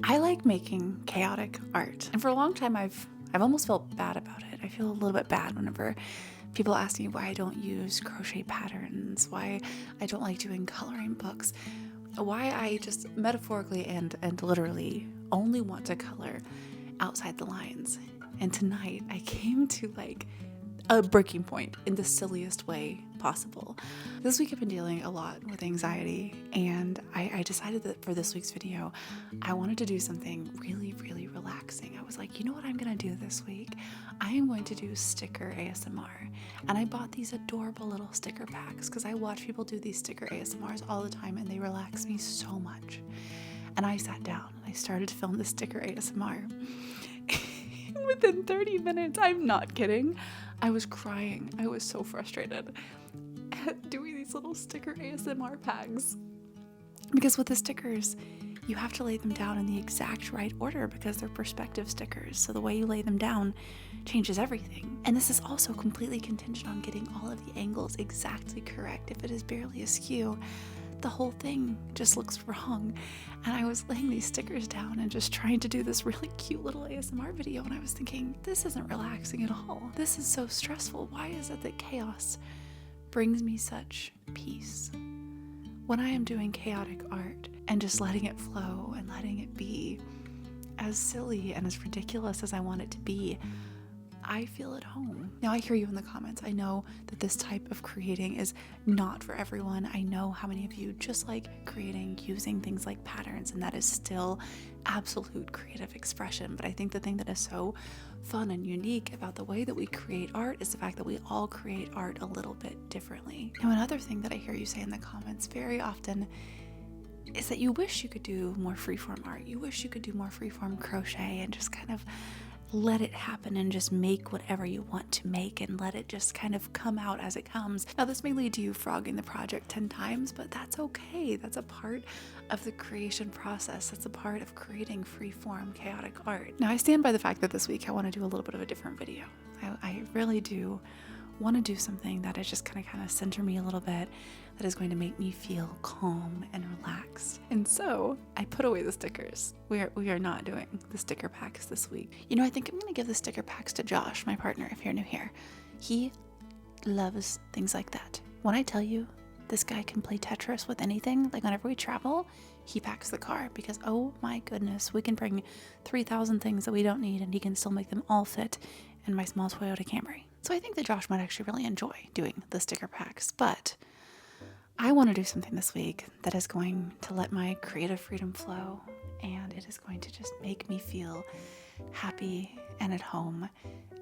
I like making chaotic art, and for a long time I've almost felt bad about it. I feel a little bit bad whenever people ask me why I don't use crochet patterns, why I don't like doing coloring books, why I just metaphorically and literally only want to color outside the lines. And tonight I came to like a breaking point in the silliest way possible. This week I've been dealing a lot with anxiety, and I decided that for this week's video, I wanted to do something really, really relaxing. I was like, you know what I'm gonna do this week? I am going to do sticker ASMR. And I bought these adorable little sticker packs because I watch people do these sticker ASMRs all the time and they relax me so much. And I sat down and I started to film the sticker ASMR. Within 30 minutes, I'm not kidding, I was crying. I was so frustrated at doing these little sticker ASMR packs. Because with the stickers, you have to lay them down in the exact right order because they're perspective stickers. So the way you lay them down changes everything. And this is also completely contingent on getting all of the angles exactly correct. If it is barely askew, the whole thing just looks wrong. And I was laying these stickers down and just trying to do this really cute little ASMR video, and I was thinking, this isn't relaxing at all. This is so stressful. Why is it that chaos brings me such peace? When I am doing chaotic art and just letting it flow and letting it be as silly and as ridiculous as I want it to be, I feel at home. Now I hear you in the comments. I know that this type of creating is not for everyone. I know how many of you just like creating using things like patterns, and that is still absolute creative expression. But I think the thing that is so fun and unique about the way that we create art is the fact that we all create art a little bit differently. Now another thing that I hear you say in the comments very often is that you wish you could do more freeform art. You wish you could do more freeform crochet and just kind of let it happen and just make whatever you want to make and let it just kind of come out as it comes. Now this may lead to you frogging the project 10 times, but that's okay. That's a part of the creation process. That's a part of creating freeform chaotic art. Now I stand by the fact that this week I want to do a little bit of a different video. I really do want to do something that is just kind of center me a little bit, that is going to make me feel calm and relaxed. And so I put away the stickers. We are not doing the sticker packs this week. You know, I think I'm going to give the sticker packs to Josh, my partner, if you're new here. He loves things like that. When I tell you this guy can play Tetris with anything, like whenever we travel, he packs the car because, oh my goodness, we can bring 3,000 things that we don't need and he can still make them all fit in my small Toyota Camry. So I think that Josh might actually really enjoy doing the sticker packs, but I want to do something this week that is going to let my creative freedom flow, and it is going to just make me feel happy and at home.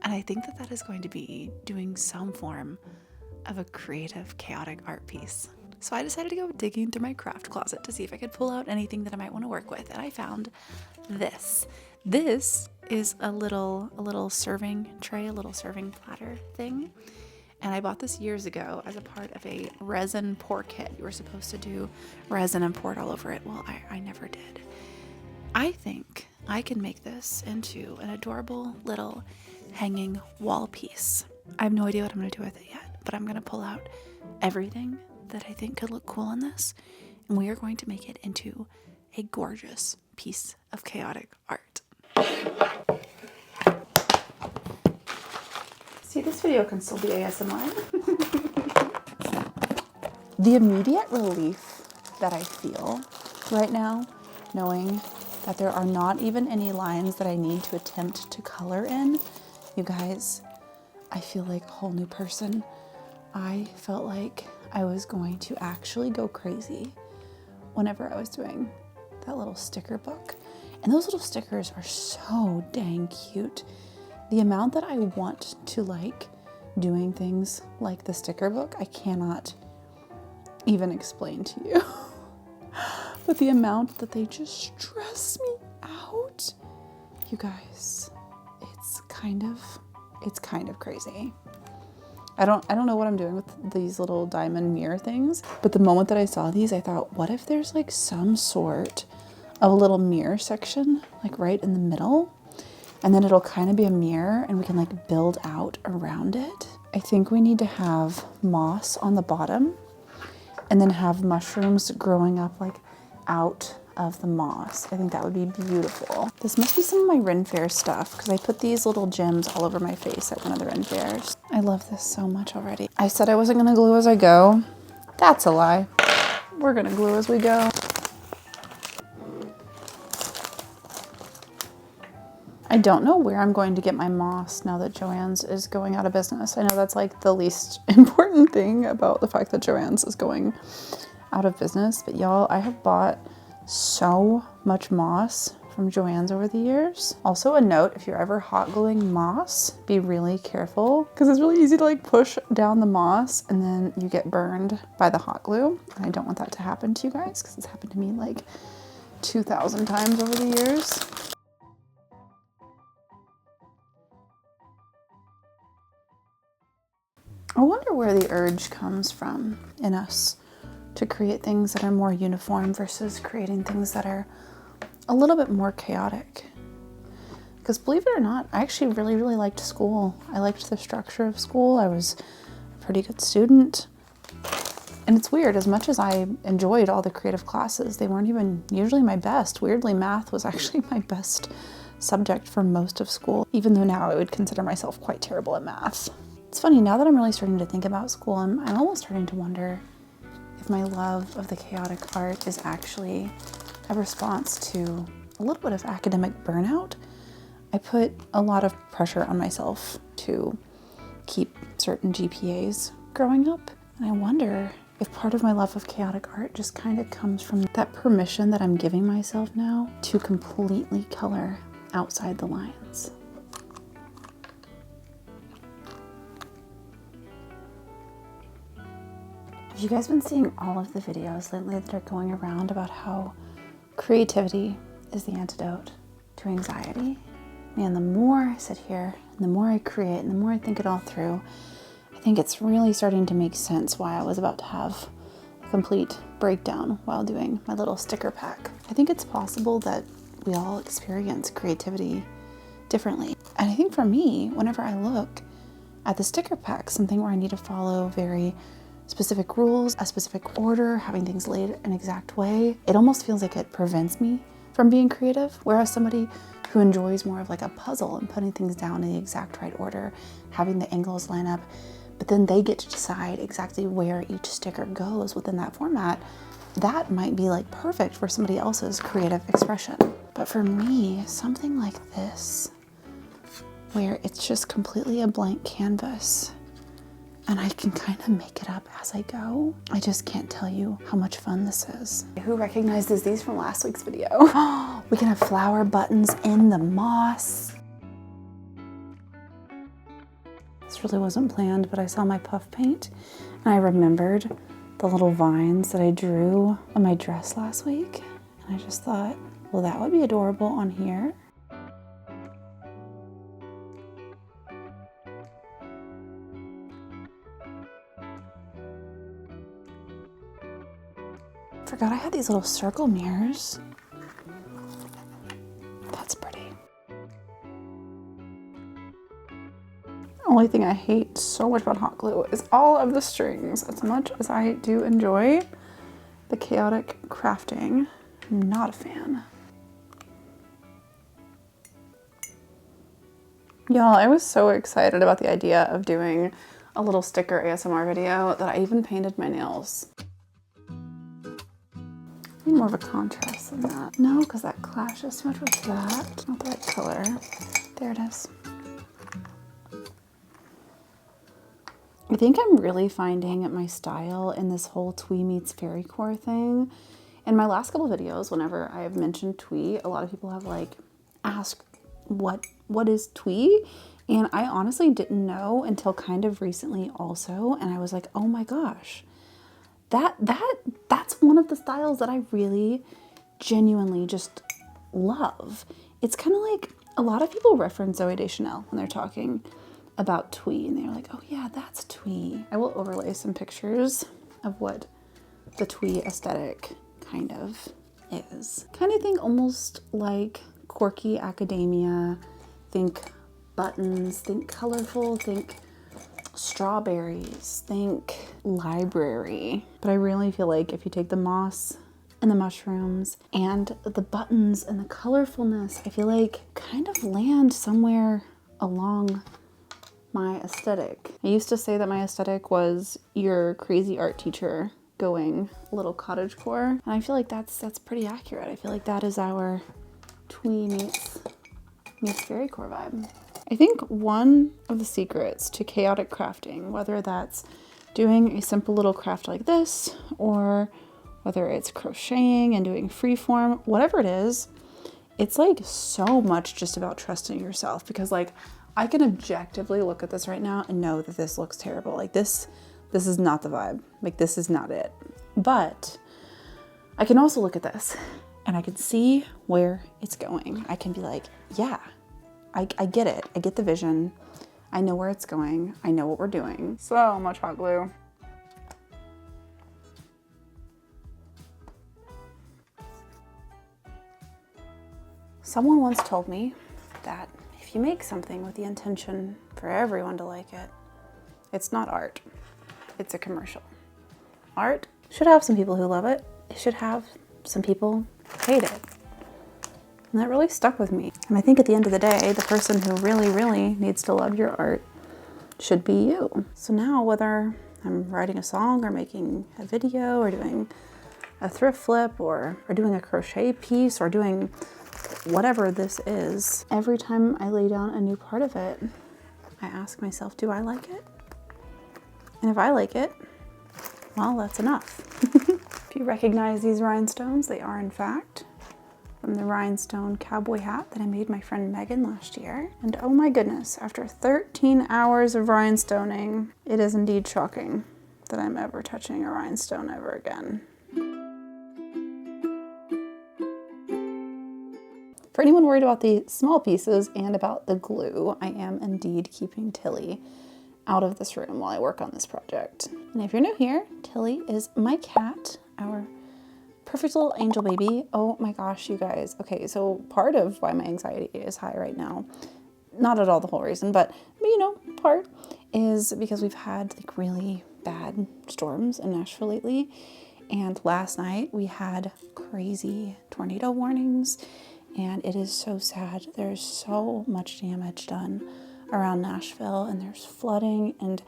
And I think that that is going to be doing some form of a creative, chaotic art piece. So I decided to go digging through my craft closet to see if I could pull out anything that I might want to work with, and I found this. This is a little serving tray, a little serving platter thing. And I bought this years ago as a part of a resin pour kit. You were supposed to do resin and pour it all over it. Well, I never did. I think I can make this into an adorable little hanging wall piece. I have no idea what I'm going to do with it yet, but I'm going to pull out everything that I think could look cool in this, and we are going to make it into a gorgeous piece of chaotic art. See, this video can still be ASMR. The immediate relief that I feel right now, knowing that there are not even any lines that I need to attempt to color in, you guys, I feel like a whole new person. I felt like I was going to actually go crazy whenever I was doing that little sticker book. And those little stickers are so dang cute. The amount that I want to like doing things like the sticker book, I cannot even explain to you. But the amount that they just stress me out, you guys, it's kind of crazy. I don't know what I'm doing with these little diamond mirror things, but the moment that I saw these, I thought, what if there's like some sort of a little mirror section, like right in the middle? And then it'll kind of be a mirror and we can like build out around it. I think we need to have moss on the bottom and then have mushrooms growing up like out of the moss. I think that would be beautiful. This must be some of my Ren Fair stuff because I put these little gems all over my face at one of the Ren Fairs. I love this so much already. I said I wasn't gonna glue as I go. That's a lie. We're gonna glue as we go. I don't know where I'm going to get my moss now that Joann's is going out of business. I know that's like the least important thing about the fact that Joann's is going out of business, but y'all, I have bought so much moss from Joann's over the years. Also a note, if you're ever hot gluing moss, be really careful because it's really easy to like push down the moss and then you get burned by the hot glue. And I don't want that to happen to you guys because it's happened to me like 2,000 times over the years. I wonder where the urge comes from in us to create things that are more uniform versus creating things that are a little bit more chaotic. Because believe it or not, I actually really liked school. I liked the structure of school. I was a pretty good student. And it's weird, as much as I enjoyed all the creative classes, they weren't even usually my best. Weirdly, math was actually my best subject for most of school, even though now I would consider myself quite terrible at math. It's funny, now that I'm really starting to think about school, I'm almost starting to wonder if my love of the chaotic art is actually a response to a little bit of academic burnout. I put a lot of pressure on myself to keep certain GPAs growing up. And I wonder if part of my love of chaotic art just kind of comes from that permission that I'm giving myself now to completely color outside the lines. Have you guys been seeing all of the videos lately that are going around about how creativity is the antidote to anxiety? Man, the more I sit here, and the more I create, and the more I think it all through, I think it's really starting to make sense why I was about to have a complete breakdown while doing my little sticker pack. I think it's possible that we all experience creativity differently. And I think for me, whenever I look at the sticker pack, something where I need to follow very specific rules, a specific order, having things laid an exact way, it almost feels like it prevents me from being creative. Whereas somebody who enjoys more of like a puzzle and putting things down in the exact right order, having the angles line up, but then they get to decide exactly where each sticker goes within that format, that might be like perfect for somebody else's creative expression. But for me, something like this, where it's just completely a blank canvas, and I can kind of make it up as I go. I just can't tell you how much fun this is. Who recognizes these from last week's video? We can have flower buttons in the moss. This really wasn't planned, but I saw my puff paint and I remembered the little vines that I drew on my dress last week. And I just thought, well, that would be adorable on here. Forgot I had these little circle mirrors. That's pretty. The only thing I hate so much about hot glue is all of the strings. As much as I do enjoy the chaotic crafting, I'm not a fan. Y'all, I was so excited about the idea of doing a little sticker ASMR video that I even painted my nails. I need more of a contrast than that. No, because that clashes too much with that. Not the right color. There it is. I think I'm really finding my style in this whole twee meets fairycore thing. In my last couple videos, whenever I have mentioned twee, a lot of people have like asked what is twee? And I honestly didn't know until kind of recently also. And I was like, oh my gosh. That's one of the styles that I really genuinely just love. It's kind of like a lot of people reference Zooey Deschanel when they're talking about twee and they're like, oh yeah, that's twee. I will overlay some pictures of what the twee aesthetic kind of is. Kind of think almost like quirky academia, think buttons, think colorful, think strawberries, think library. But I really feel like if you take the moss and the mushrooms and the buttons and the colorfulness, I feel like kind of land somewhere along my aesthetic. I used to say that my aesthetic was your crazy art teacher going a little cottagecore, and I feel like that's pretty accurate. I feel like that is our twee meets fairy core vibe. I think one of the secrets to chaotic crafting, whether that's doing a simple little craft like this, or whether it's crocheting and doing freeform, whatever it is, it's like so much just about trusting yourself, because like I can objectively look at this right now and know that this looks terrible. Like this is not the vibe. Like this is not it. But I can also look at this and I can see where it's going. I can be like, yeah, I get it. I get the vision. I know where it's going. I know what we're doing. So much hot glue. Someone once told me that if you make something with the intention for everyone to like it, it's not art, it's a commercial. Art should have some people who love it. It should have some people who hate it. And that really stuck with me. And I think at the end of the day, the person who really, really needs to love your art should be you. So now whether I'm writing a song or making a video or doing a thrift flip or doing a crochet piece or doing whatever this is, every time I lay down a new part of it, I ask myself, do I like it? And if I like it, well, that's enough. If you recognize these rhinestones, they are in fact from the rhinestone cowboy hat that I made my friend Megan last year. And oh my goodness, after 13 hours of rhinestoning, it is indeed shocking that I'm ever touching a rhinestone ever again. For anyone worried about the small pieces and about the glue, I am indeed keeping Tilly out of this room while I work on this project. And if you're new here, Tilly is my cat, our perfect little angel baby. Oh my gosh, you guys. Okay, so part of why my anxiety is high right now, not at all the whole reason, but you know, part is because we've had like really bad storms in Nashville lately. And last night we had crazy tornado warnings. And it is so sad. There's so much damage done around Nashville, and there's flooding, and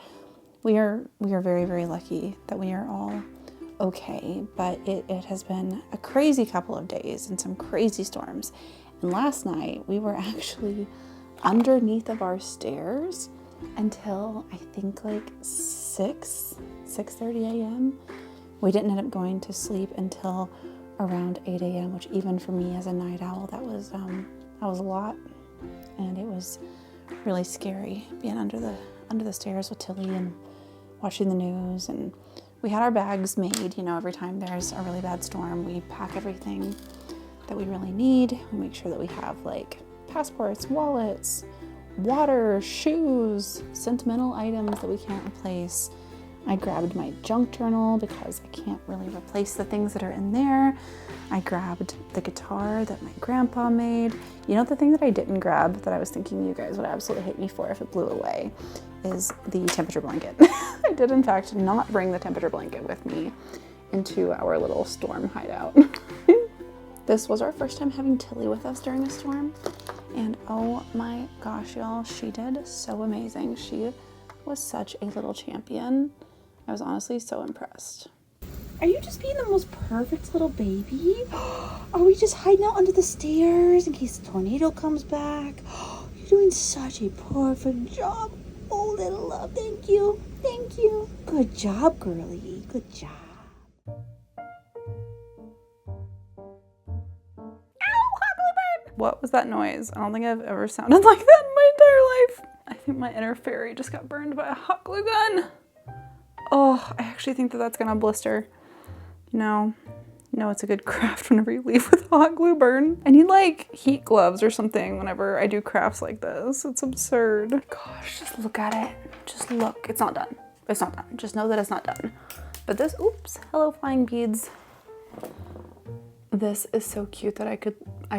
we are very, very lucky that we are all okay. But it has been a crazy couple of days and some crazy storms. And last night we were actually underneath of our stairs until I think like 6:30 a.m. We didn't end up going to sleep until around 8 a.m., which even for me as a night owl, that was a lot, and it was really scary being under the stairs with Tilly and watching the news. And we had our bags made. You know, every time there's a really bad storm, we pack everything that we really need. We make sure that we have like passports, wallets, water, shoes, sentimental items that we can't replace. I grabbed my junk journal because I can't really replace the things that are in there. I grabbed the guitar that my grandpa made. You know, the thing that I didn't grab that I was thinking you guys would absolutely hate me for if it blew away is the temperature blanket. I did in fact not bring the temperature blanket with me into our little storm hideout. This was our first time having Tilly with us during a storm. And oh my gosh, y'all, she did so amazing. She was such a little champion. I was honestly so impressed. Are you just being the most perfect little baby? Are we just hiding out under the stairs in case the tornado comes back? You're doing such a perfect job. Oh, little love, thank you. Thank you. Good job, girlie. Good job. What was that noise? I don't think I've ever sounded like that in my entire life. I think my inner fairy just got burned by a hot glue gun. Oh, I actually think that that's gonna blister. No, it's a good craft whenever you leave with a hot glue burn. I need like heat gloves or something whenever I do crafts like this. It's absurd. Gosh, just look at it. Just look. It's not done. It's not done. Just know that it's not done. But this, oops, hello flying beads. This is so cute that I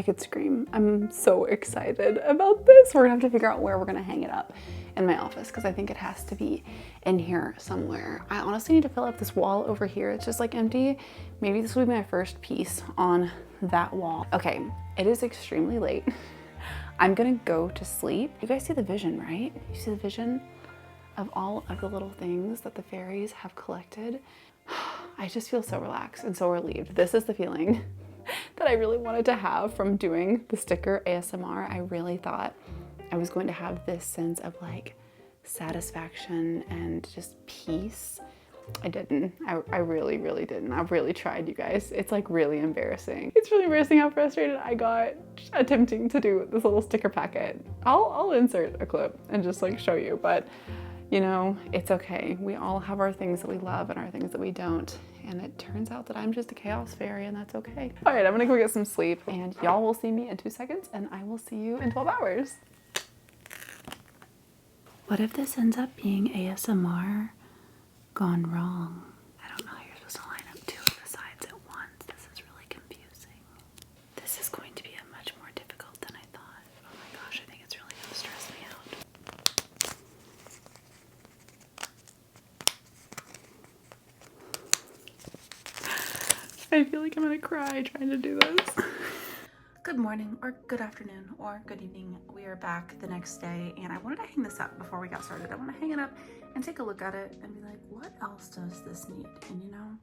could scream. I'm so excited about this. We're gonna have to figure out where we're gonna hang it up. in my office because I think it has to be in here somewhere. I honestly need to fill up this wall over here. It's just like empty. Maybe this will be my first piece on that wall. Okay, it is extremely late. I'm gonna go to sleep. You guys see the vision, right? You see the vision of all of the little things that the fairies have collected. I just feel so relaxed and so relieved. This is the feeling that I really wanted to have from doing the sticker ASMR. I really thought I was going to have this sense of like satisfaction and just peace. I didn't. I really, really didn't. I've really tried, you guys. It's like really embarrassing. It's really embarrassing how frustrated I got attempting to do this little sticker packet. I'll insert a clip and just like show you, but you know, it's okay. We all have our things that we love and our things that we don't. And it turns out that I'm just a chaos fairy and that's okay. All right, I'm gonna go get some sleep and y'all will see me in 2 seconds and I will see you in 12 hours. What if this ends up being ASMR gone wrong? I don't know how you're supposed to line up two of the sides at once. This is really confusing. This is going to be much more difficult than I thought. Oh my gosh, I think it's really gonna stress me out. I feel like I'm gonna cry trying to do this. Good morning, or good afternoon, or good evening. We are back the next day, and I wanted to hang this up before we got started. I want to hang it up and take a look at it and be like, what else does this need? And you know,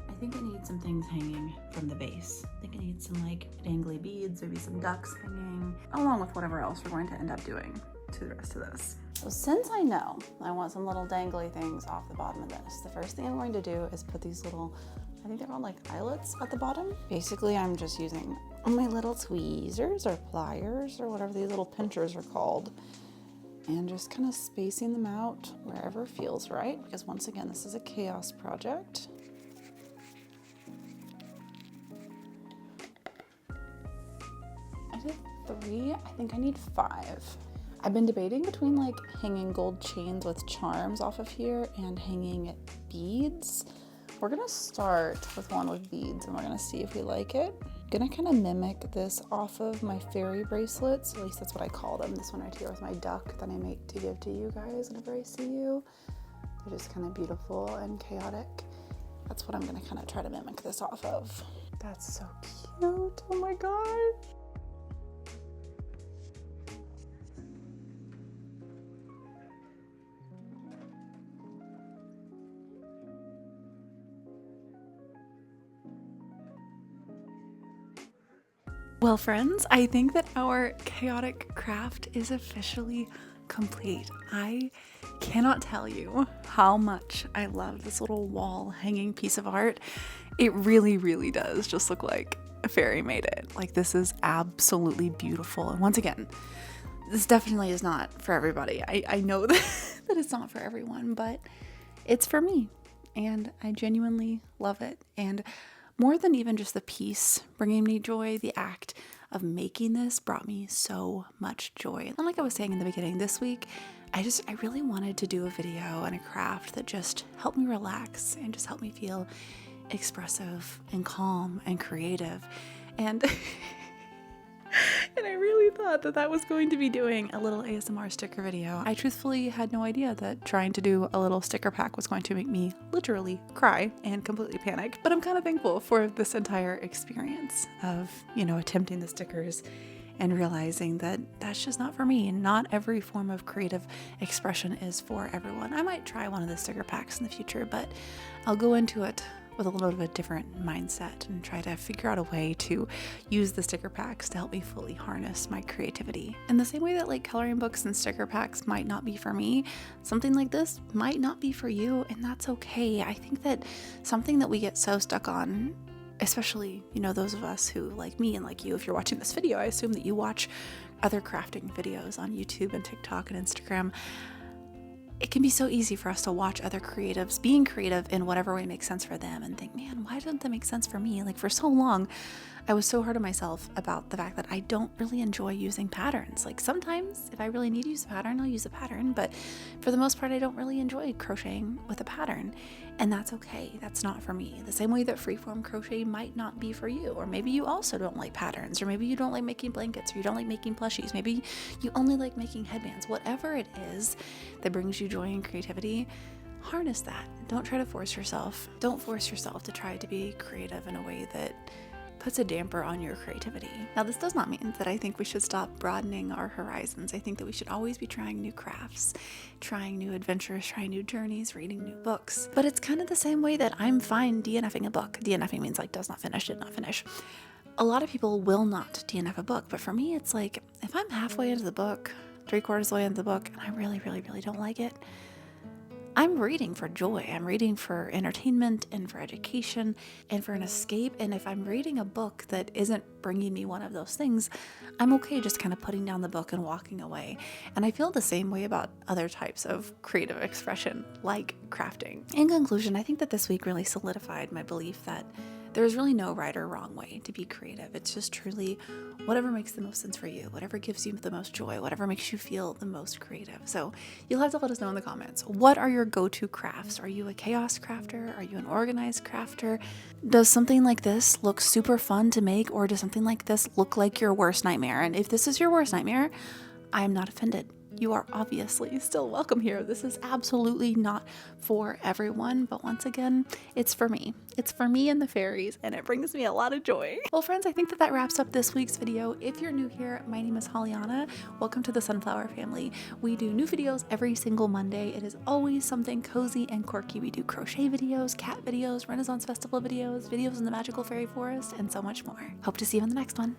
I think it needs some things hanging from the base. I think it needs some like dangly beads, maybe some ducks hanging, along with whatever else we're going to end up doing to the rest of this. So since I know I want some little dangly things off the bottom of this, the first thing I'm going to do is put these little, I think they're called like eyelets at the bottom. Basically, I'm just using my little tweezers or pliers or whatever these little pinchers are called, and just kind of spacing them out wherever feels right, because once again, this is a chaos project. I did 3, I think I need 5. I've been debating between like hanging gold chains with charms off of here and hanging beads. We're gonna start with one with beads and we're gonna see if we like it. I'm gonna kind of mimic this off of my fairy bracelets, at least that's what I call them. This one right here with my duck that I make to give to you guys whenever I see you. They're just kind of beautiful and chaotic. That's what I'm gonna kind of try to mimic this off of. That's so cute, oh my god. Well, friends, I think that our chaotic craft is officially complete. I cannot tell you how much I love this little wall hanging piece of art. It really, really does just look like a fairy made it. Like, this is absolutely beautiful. And once again, this definitely is not for everybody. I know that it's not for everyone, but it's for me. And I genuinely love it. And more than even just the piece bringing me joy, the act of making this brought me so much joy. And like I was saying in the beginning, this week, I really wanted to do a video and a craft that just helped me relax and just helped me feel expressive and calm and creative. And and I really thought that that was going to be doing a little ASMR sticker video. I truthfully had no idea that trying to do a little sticker pack was going to make me literally cry and completely panic. But I'm kind of thankful for this entire experience of, you know, attempting the stickers and realizing that that's just not for me. Not every form of creative expression is for everyone. I might try one of the sticker packs in the future, but I'll go into it with a little bit of a different mindset and try to figure out a way to use the sticker packs to help me fully harness my creativity. In the same way that like coloring books and sticker packs might not be for me, something like this might not be for you, and that's okay. I think that something that we get so stuck on, especially, you know, those of us who, like me and like you, if you're watching this video, I assume that you watch other crafting videos on YouTube and TikTok and Instagram. It can be so easy for us to watch other creatives being creative in whatever way makes sense for them and think, man, why doesn't that make sense for me? Like, for so long, I was so hard on myself about the fact that I don't really enjoy using patterns. Like sometimes if I really need to use a pattern, I'll use a pattern, but for the most part, I don't really enjoy crocheting with a pattern. And that's okay. That's not for me. The same way that freeform crochet might not be for you. Or maybe you also don't like patterns, or maybe you don't like making blankets, or you don't like making plushies. Maybe you only like making headbands. Whatever it is that brings you joy and creativity, harness that. Don't try to force yourself. Don't force yourself to try to be creative in a way that puts a damper on your creativity. Now, this does not mean that I think we should stop broadening our horizons. I think that we should always be trying new crafts, trying new adventures, trying new journeys, reading new books. But it's kind of the same way that I'm fine DNFing a book. DNFing means like does not finish, did not finish. A lot of people will not DNF a book, but for me, it's like if I'm halfway into the book, 3/4 of the way into the book, and I really, really, really don't like it, I'm reading for joy. I'm reading for entertainment and for education and for an escape. And if I'm reading a book that isn't bringing me one of those things, I'm okay just kind of putting down the book and walking away. And I feel the same way about other types of creative expression, like crafting. In conclusion, I think that this week really solidified my belief that there's really no right or wrong way to be creative. It's just truly whatever makes the most sense for you, whatever gives you the most joy, whatever makes you feel the most creative. So you'll have to let us know in the comments. What are your go-to crafts? Are you a chaos crafter? Are you an organized crafter? Does something like this look super fun to make, or does something like this look like your worst nightmare? And if this is your worst nightmare, I'm not offended. You are obviously still welcome here. This is absolutely not for everyone, but once again, it's for me. It's for me and the fairies, and it brings me a lot of joy. Well, friends, I think that wraps up this week's video. If you're new here, my name is Auna. Welcome to the Sunflower family. We do new videos every single Monday. It is always something cozy and quirky. We do crochet videos, cat videos, Renaissance Festival videos, videos in the magical fairy forest, and so much more. Hope to see you in the next one.